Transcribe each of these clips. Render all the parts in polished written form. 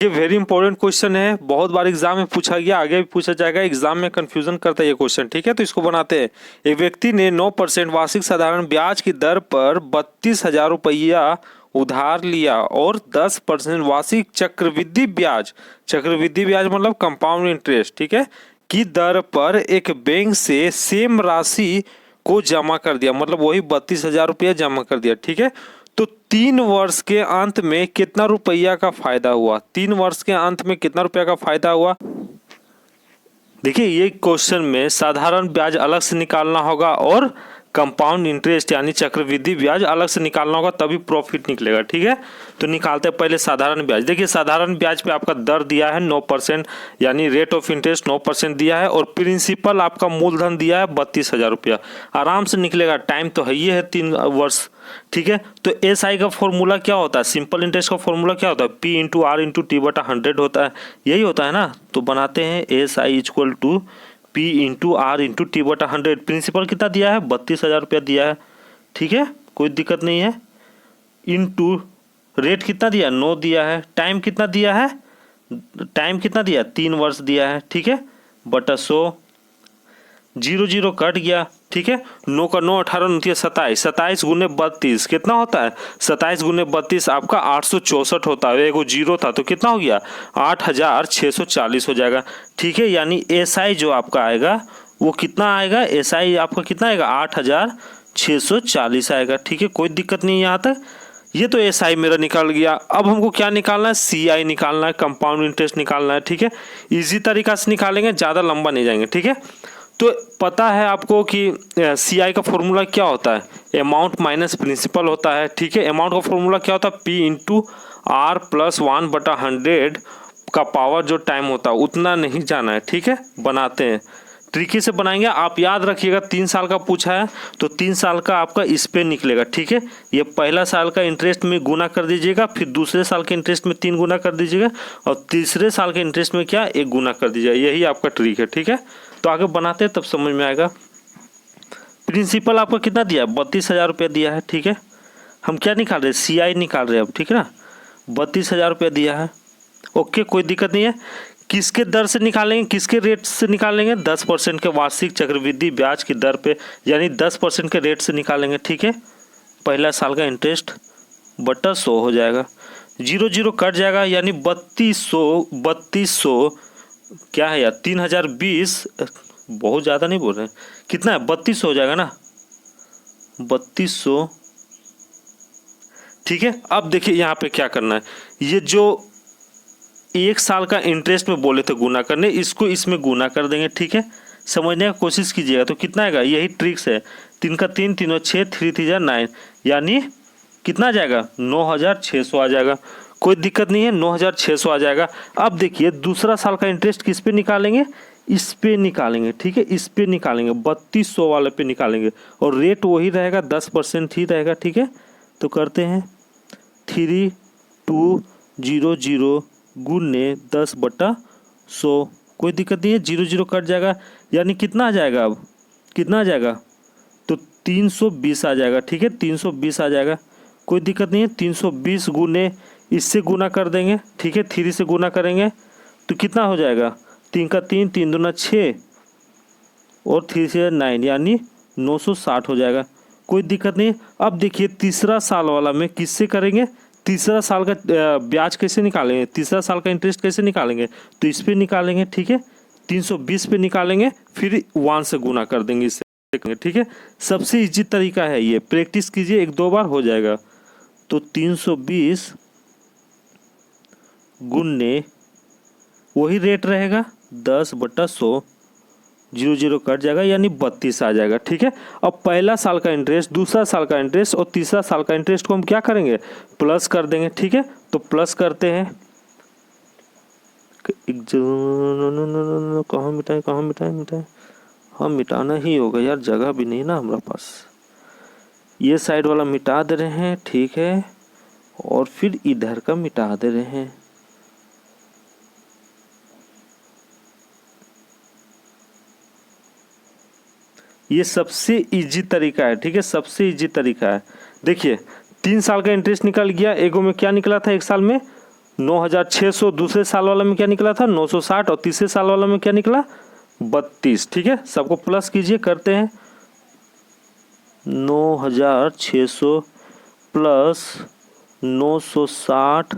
ये very important question है, बहुत बार एग्जाम में पूछा गया, आगे भी पूछा जाएगा। एग्जाम में कंफ्यूजन करता है ये क्वेश्चन, ठीक है। तो इसको बनाते हैं। एक व्यक्ति ने 9% वार्षिक साधारण ब्याज की दर पर 32,000 रुपया उधार लिया और 10% वार्षिक चक्रवृद्धि ब्याज मतलब कंपाउंड इंटरेस्ट, ठीक है, की दर पर एक बैंक से सेम राशि को जमा कर दिया, मतलब वही 32,000 रुपया जमा कर दिया, ठीक है। तो 3 वर्ष के अंत में कितना रुपया का फायदा हुआ? 3 वर्ष के अंत में कितना रुपया का फायदा हुआ? देखिए, ये क्वेश्चन में साधारण ब्याज अलग से निकालना होगा और कंपाउंड इंटरेस्ट यानी चक्रवृद्धि ब्याज अलग से निकालना होगा, तभी प्रॉफिट निकलेगा, ठीक है। तो निकालते हैं पहले साधारण ब्याज। देखिए, साधारण ब्याज पे आपका दर दिया है 9%, यानी रेट ऑफ इंटरेस्ट 9% दिया है, और प्रिंसिपल आपका मूलधन दिया है 32,000 रुपया। आराम से निकलेगा, टाइम तो है ही है 3 वर्ष, ठीक है। तो एस आई का फॉर्मूला क्या होता है? सिंपल इंटरेस्ट का फॉर्मूला क्या होता है? P into R into T बटा 100 होता है, यही होता है ना। तो बनाते हैं S I equal to P into R into T बटा 100। प्रिंसिपल कितना दिया है? 32,000 रुपया दिया है, ठीक है, कोई दिक्कत नहीं है। इंटू रेट कितना दिया? 9 दिया है। टाइम कितना दिया है? 3 वर्ष दिया है, ठीक है, बटा 100। 0 कट गया, ठीक है। 9 का 9 18 29 27, 27 गुने 32 कितना होता है? 27 गुने 32 आपका 864 होता है। एगो जीरो था तो कितना हो गया? 8,640 हो जाएगा, ठीक है। यानी एसआई जो आपका आएगा वो कितना आएगा? एसआई आपका कितना आएगा? 8,640 आएगा, ठीक है, कोई दिक्कत नहीं यहाँ तक। ये तो एसआई मेरा निकल गया। अब हमको क्या निकालना है? सीआई निकालना है, कंपाउंड इंटरेस्ट निकालना है, ठीक है। इजी तरीका से निकालेंगे, ज़्यादा लंबा नहीं जाएंगे, ठीक है। तो पता है आपको कि सीआई का फॉर्मूला क्या होता है? अमाउंट माइनस प्रिंसिपल होता है, ठीक है। अमाउंट का फॉर्मूला क्या होता है? पी इंटू आर प्लस 1/100 का पावर जो टाइम होता है उतना नहीं जाना है, ठीक है। बनाते हैं, ट्रिकी से बनाएंगे। आप याद रखिएगा 3 साल का पूछा है तो 3 साल का आपका इस पे निकलेगा, ठीक है। ये पहला साल का इंटरेस्ट में गुना कर दीजिएगा, फिर दूसरे साल के इंटरेस्ट में 3 गुना कर दीजिएगा, और तीसरे साल के इंटरेस्ट में क्या? 1 गुना कर दीजिएगा। यही आपका ट्रिक है, ठीक है। तो आगे बनाते हैं तब समझ में आएगा। प्रिंसिपल आपका कितना दिया है? 32,000 रुपया दिया है, ठीक है। हम क्या निकाल रहे हैं? सीआई निकाल रहे हैं अब, ठीक है ना। 32,000 रुपया दिया है, ओके, कोई दिक्कत नहीं है। किसके दर से निकालेंगे? किसके रेट से निकालेंगे? 10% के वार्षिक चक्रवृद्धि ब्याज की दर पे, यानी 10% के रेट से निकालेंगे, ठीक है। पहला साल का इंटरेस्ट बटा 100 हो जाएगा। 0 कट जाएगा, यानी 3200 क्या है यार? 3020, बहुत ज़्यादा नहीं बोल रहे हैं, कितना है? 3200 हो जाएगा ना, 3200, ठीक है। अब देखिए यहाँ पे क्या करना है। ये जो 1 साल का इंटरेस्ट में बोले थे गुना करने, इसको इसमें गुना कर देंगे, ठीक है। समझने की कोशिश कीजिएगा तो कितना आएगा? यही ट्रिक्स है। 3 का 3, 3 6, 3 3 9, यानी कितना आ जाएगा? 9,600 आ जाएगा, कोई दिक्कत नहीं है, 9,600 आ जाएगा। अब देखिए दूसरा साल का इंटरेस्ट किस पे निकालेंगे? इस पे निकालेंगे, ठीक है, इस पे निकालेंगे, 3200 वाले पे निकालेंगे, और रेट वही रहेगा, 10% ही रहेगा, ठीक है। तो करते हैं 3200 गुने 10/100, कोई दिक्कत नहीं है। 0 कट जाएगा, यानी कितना आ जाएगा? अब कितना आ जाएगा? तो 320 आ जाएगा, ठीक है, 320 आ जाएगा, कोई दिक्कत नहीं है। 320 गुने इससे गुना कर देंगे, ठीक है, 3 से गुना करेंगे तो कितना हो जाएगा? 3 का 3, 3 दूना 6, और 3 से 9, यानी 960 हो जाएगा, कोई दिक्कत नहीं। अब देखिए तीसरा साल वाला में किससे करेंगे? तीसरा साल का ब्याज कैसे निकालेंगे? तीसरा साल का इंटरेस्ट कैसे निकालेंगे? तो इस पे निकालेंगे, ठीक है, 320 पे निकालेंगे, फिर 1 से गुना कर देंगे इससे, ठीक है। सबसे इजी तरीका है ये, प्रैक्टिस कीजिए, 1-2 बार हो जाएगा। तो 320 गुने वही रेट रहेगा 10/100, 0 कट जाएगा, यानी 32 आ जाएगा, ठीक है। अब पहला साल का इंटरेस्ट, दूसरा साल का इंटरेस्ट और तीसरा साल का इंटरेस्ट को हम क्या करेंगे? प्लस कर देंगे, ठीक है। तो प्लस करते हैं, कहाँ मिटाएं, हाँ मिटाना ही होगा यार, जगह भी नहीं ना हमारे पास। ये साइड वाला मिटा दे रहे हैं, ठीक है, और फिर इधर का मिटा दे रहे हैं। ये सबसे इजी तरीका है, ठीक है, सबसे इजी तरीका है। देखिए 3 साल का इंटरेस्ट निकल गया, एगो में क्या निकला था? 1 साल में 9,600 दूसरे साल वाला में क्या निकला था 960 और तीसरे साल वाला में क्या निकला 32। ठीक है, सबको प्लस कीजिए, करते हैं 9,600 प्लस 960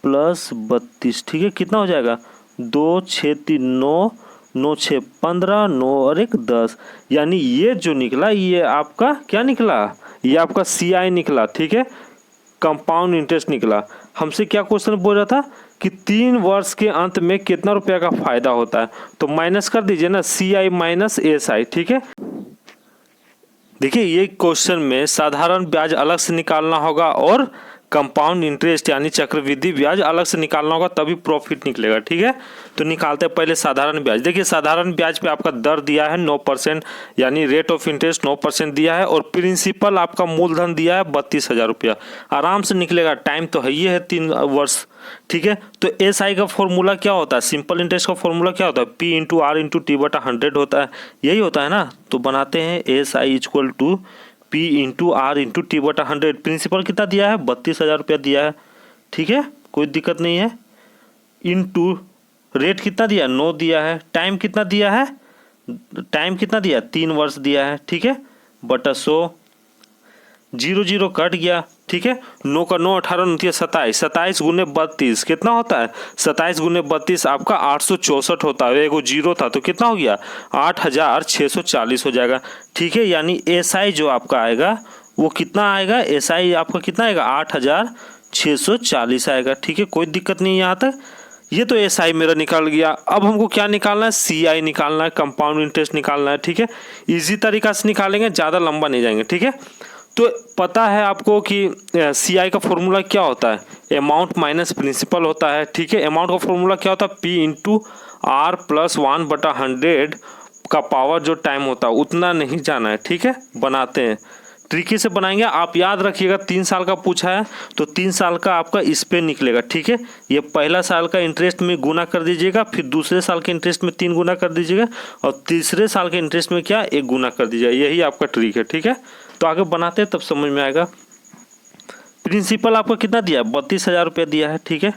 प्लस 32। ठीक है, कितना हो जाएगा 2 6 3 9, 9 6 15, 9 और 1 10। यानी ये जो निकला ये आपका क्या निकला, ये आपका CI निकला। ठीक है, कंपाउंड इंटरेस्ट निकला। हमसे क्या क्वेश्चन बोल रहा था कि 3 वर्ष के अंत में कितना रुपया का फायदा होता है, तो माइनस कर दीजिए ना, CI माइनस SI। ठीक है, देखिए ये क्वेश्चन में साधारण ब्याज अलग से निकालना होगा और कंपाउंड इंटरेस्ट यानी चक्रवृद्धि ब्याज अलग से निकालना होगा, तभी प्रॉफिट निकलेगा। ठीक है, तो निकालते हैं पहले साधारण ब्याज। देखिए साधारण ब्याज पे आपका दर दिया है 9%, यानी रेट ऑफ इंटरेस्ट 9% दिया है, और प्रिंसिपल आपका मूलधन दिया है 32,000 रुपया। आराम से निकलेगा, टाइम तो है ही है 3 वर्ष। ठीक है, तो SI का फॉर्मूला क्या होता है, सिंपल इंटरेस्ट का फॉर्मूला क्या होता है, P into R into T/100 होता है, यही होता है ना। तो बनाते हैं SI equal to P into R into T/100। Principal कितना दिया है 32,000 रुपया दिया है। ठीक है, कोई दिक्कत नहीं है। इंटू रेट कितना दिया 9 दिया है, टाइम कितना दिया है, टाइम कितना दिया 3 वर्ष दिया है। ठीक है, बटा 100, 0 0 कट गया। ठीक है, 9 का 9 18 29 27, 27 गुने 32 कितना होता है, 27 गुने 32 आपका 864 होता है। एगो जीरो था तो कितना हो गया 8,640 हो जाएगा। ठीक है, यानी SI जो आपका आएगा वो कितना आएगा, SI आपका कितना आएगा 8,640 आएगा। ठीक है, कोई दिक्कत नहीं यहाँ तक। ये तो SI मेरा निकल गया। अब हमको क्या निकालना है, CI निकालना है, कंपाउंड इंटरेस्ट निकालना है। ठीक है, इजी तरीका से निकालेंगे, ज़्यादा लंबा नहीं जाएंगे। ठीक है, तो पता है आपको कि CI का फॉर्मूला क्या होता है, अमाउंट माइनस प्रिंसिपल होता है। ठीक है, अमाउंट का फॉर्मूला क्या होता है, P इंटू R प्लस 1/100 का पावर जो टाइम होता है उतना नहीं जाना है। ठीक है, बनाते हैं, तरीके से बनाएंगे। आप याद रखिएगा 3 साल का पूछा है तो 3 साल का आपका इस पे निकलेगा। ठीक है, ये पहला साल का इंटरेस्ट में गुना कर दीजिएगा, फिर दूसरे साल के इंटरेस्ट में 3 गुना कर दीजिएगा, और तीसरे साल के इंटरेस्ट में क्या 1 गुना कर दीजिएगा। यही आपका ट्रिक है। ठीक है, तो आगे बनाते हैं तब समझ में आएगा। प्रिंसिपल आपका कितना दिया है 32,000 रुपया दिया है। ठीक है,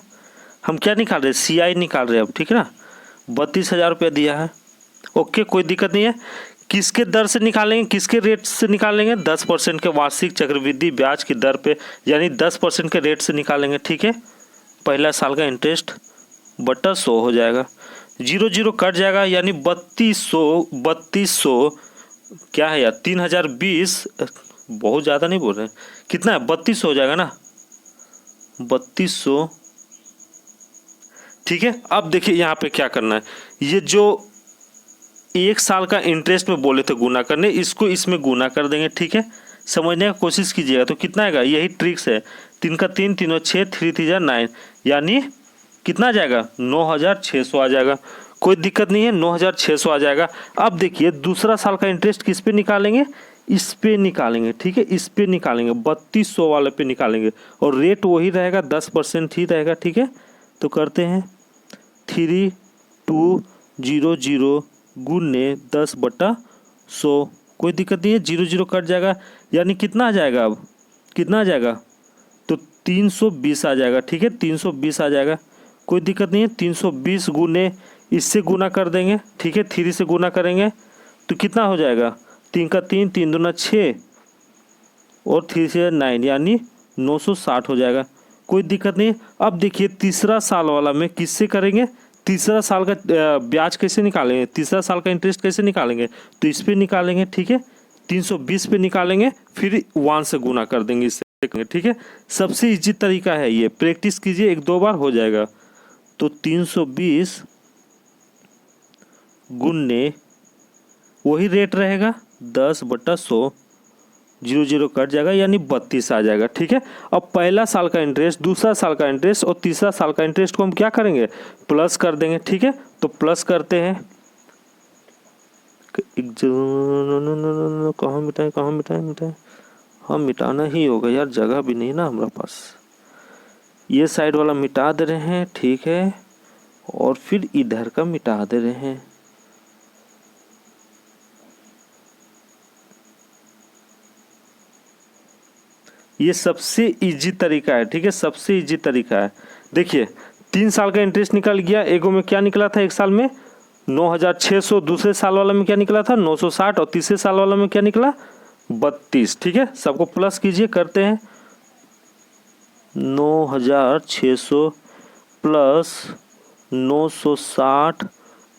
हम क्या निकाल रहे हैं, CI निकाल रहे हैं अब। ठीक है ना, 32,000 रुपया दिया है। ओके, कोई दिक्कत नहीं है। किसके दर से निकालेंगे, किसके रेट से निकालेंगे, 10% के वार्षिक चक्रवृद्धि ब्याज की दर पे, यानी 10% के रेट से निकालेंगे। ठीक है, पहला साल का इंटरेस्ट बटा 100 हो जाएगा, 0 0 कट जाएगा, यानी 3200 क्या है यार 3020, बहुत ज़्यादा नहीं बोल रहे हैं, कितना है 3200 हो जाएगा ना, 3200। ठीक है, अब देखिए यहाँ पे क्या करना है, ये जो 1 साल का इंटरेस्ट में बोले थे गुना करने, इसको इसमें गुना कर देंगे। ठीक है, समझने की कोशिश कीजिएगा तो कितना आएगा, यही ट्रिक्स है, 3 का 3 3 और 6 3 3 9, यानी कितना आ जाएगा 9,600 आ जाएगा। कोई दिक्कत नहीं है, 9,600 आ जाएगा। अब देखिए दूसरा साल का इंटरेस्ट किस पे निकालेंगे, इस पे निकालेंगे। ठीक है, इस पे निकालेंगे, 3200 वाले पे निकालेंगे, और रेट वही रहेगा 10% ही रहेगा। ठीक है, तो करते हैं 3200 गुने 10/100। कोई दिक्कत नहीं है, 0 0 कट जाएगा, यानी कितना आ जाएगा, अब कितना आ जाएगा तो 320 आ जाएगा। ठीक है, 320 आ जाएगा, कोई दिक्कत नहीं है। 320 गुने इससे गुना कर देंगे। ठीक है, 3 से गुना करेंगे तो कितना हो जाएगा, 3 का 3 3 दूना 6 और 3 से 9, यानी 960 हो जाएगा। कोई दिक्कत नहीं। अब देखिए तीसरा साल वाला में किससे करेंगे, तीसरा साल का ब्याज कैसे निकालेंगे, तीसरा साल का इंटरेस्ट कैसे निकालेंगे, तो इस पे निकालेंगे। ठीक है, 320 पे निकालेंगे, फिर 1 से गुना कर देंगे इससे। ठीक है, सबसे इजी तरीका है ये, प्रैक्टिस कीजिए, 1-2 बार हो जाएगा। तो 320 गुने वही रेट रहेगा 10/100, 0 0 कट जाएगा, यानी 32 आ जाएगा। ठीक है, अब पहला साल का इंटरेस्ट, दूसरा साल का इंटरेस्ट और तीसरा साल का इंटरेस्ट को हम क्या करेंगे, प्लस कर देंगे। ठीक है, तो प्लस करते हैं, कहाँ मिटाएं, हम मिटाना ही होगा यार, जगह भी नहीं ना हमारे पास। ये साइड वाला मिटा दे रहे हैं। ठीक है, और फिर इधर का मिटा दे रहे हैं। ये सबसे इजी तरीका है। ठीक है, सबसे इजी तरीका है। देखिए 3 साल का इंटरेस्ट निकल गया। एगो में क्या निकला था एक साल में 9,600, दूसरे साल वाला में क्या निकला था 960 और तीसरे साल वाला में क्या निकला 32। ठीक है, सबको प्लस कीजिए, करते हैं 9,600 प्लस 960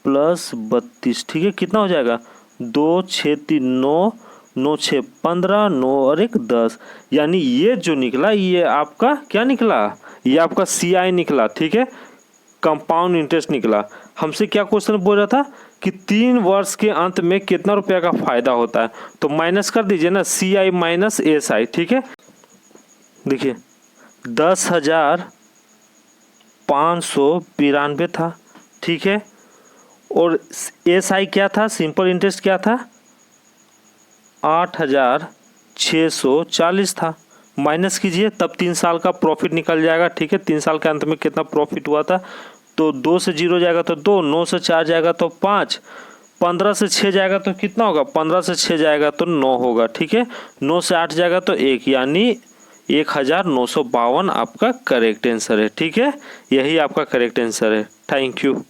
प्लस 32। ठीक है, कितना हो जाएगा 2 6 3 9, 9 6 15, 9 और 1 10। यानी ये जो निकला ये आपका क्या निकला, ये आपका CI निकला। ठीक है, कंपाउंड इंटरेस्ट निकला। हमसे क्या क्वेश्चन बोल रहा था कि 3 वर्ष के अंत में कितना रुपया का फायदा होता है, तो माइनस कर दीजिए ना, CI माइनस SI। ठीक है, देखिए 10,592 था। ठीक है, और SI क्या था, सिंपल इंटरेस्ट क्या था 8,640 था। माइनस कीजिए तब 3 साल का प्रॉफिट निकल जाएगा। ठीक है, 3 साल के अंत में कितना प्रॉफिट हुआ था, तो 2 से 0 जाएगा तो 2, 9 से 4 जाएगा तो 5, 15 से 6 जाएगा तो कितना होगा, 15 से 6 जाएगा तो 9 होगा। ठीक है, 9 से 8 जाएगा तो 1, यानी 1952 आपका करेक्ट आंसर है। ठीक है, यही आपका करेक्ट आंसर है। Thank you.